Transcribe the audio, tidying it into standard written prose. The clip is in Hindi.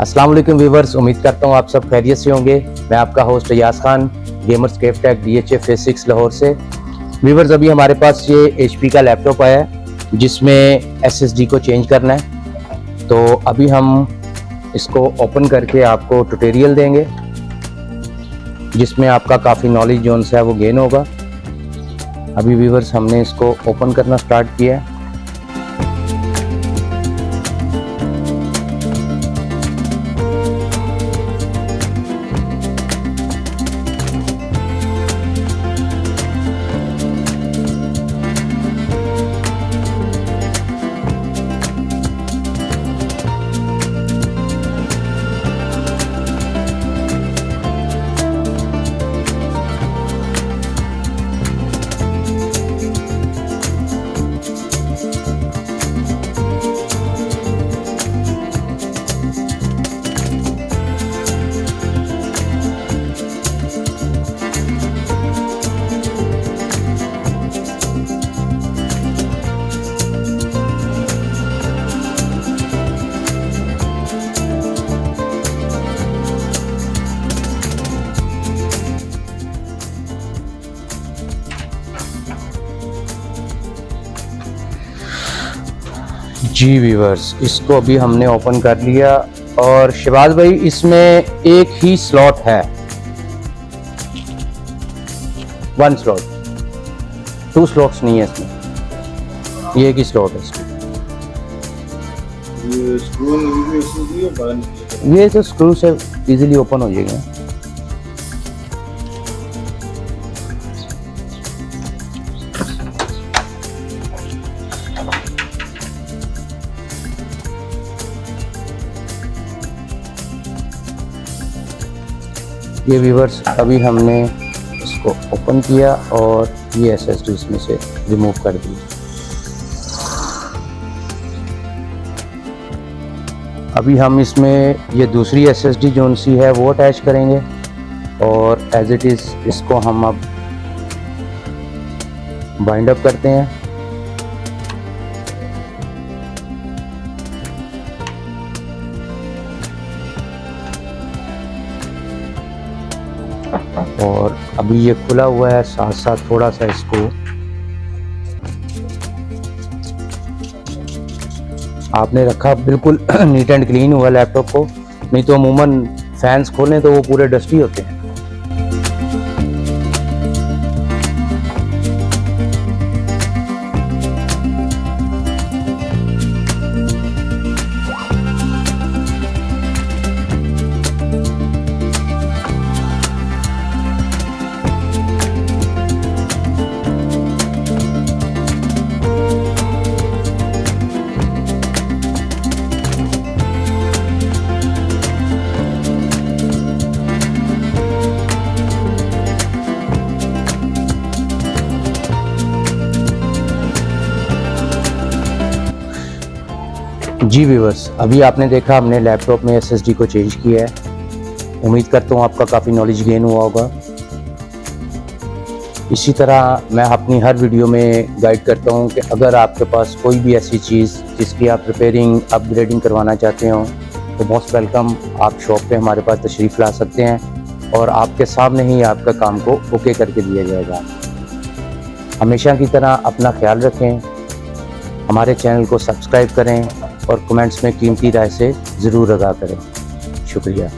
अस्सलाम वालेकुम व्यूवर्स, उम्मीद करता हूँ आप सब खैरियत से होंगे। मैं आपका host Ayaz Khan, gamers cafe tech DHA phase 6 Lahore से। व्यूवर्स, अभी हमारे पास ये HP का लैपटॉप आया है जिसमें SSD को चेंज करना है। तो अभी हम इसको ओपन करके आपको ट्यूटोरियल देंगे जिसमें आपका काफ़ी नॉलेज जो है वो गेन होगा। अभी व्यूवर्स हमने इसको ओपन करना स्टार्ट किया है। जी व्यूवर्स, इसको अभी हमने ओपन कर लिया। और शिवाज भाई, इसमें एक ही स्लॉट है, 1 स्लॉट, 2 स्लॉट्स नहीं है इसमें, ये एक ही स्लॉट है इसमें। ये तो स्क्रू से इजीली ओपन हो जाएगा। ये व्यूवर्स, अभी हमने इसको ओपन किया और ये SSD इसमें से रिमूव कर दी। अभी हम इसमें ये दूसरी SSD जोन सी है वो अटैच करेंगे और एज इट इज़ इसको हम अब बाइंड अप करते हैं। और अभी ये खुला हुआ है, साथ साथ थोड़ा सा इसको आपने रखा बिल्कुल नीट एंड क्लीन हुआ लैपटॉप को, नहीं तो अमूमन फैंस खोलें तो वो पूरे डस्टी होते हैं। जी व्यूवर्स, अभी आपने देखा हमने लैपटॉप में SSD को चेंज किया है। उम्मीद करता हूँ आपका काफ़ी नॉलेज गेन हुआ होगा। इसी तरह मैं अपनी हर वीडियो में गाइड करता हूँ कि अगर आपके पास कोई भी ऐसी चीज़ जिसकी आप रिपेयरिंग अपग्रेडिंग करवाना चाहते हो तो मोस्ट वेलकम, आप शॉप पे हमारे पास तशरीफ़ ला सकते हैं और आपके सामने ही आपका काम को ओके करके दिया जाएगा। हमेशा की तरह अपना ख्याल रखें, हमारे चैनल को सब्सक्राइब करें और कमेंट्स में कीमती राय से ज़रूर आगाह करें। शुक्रिया।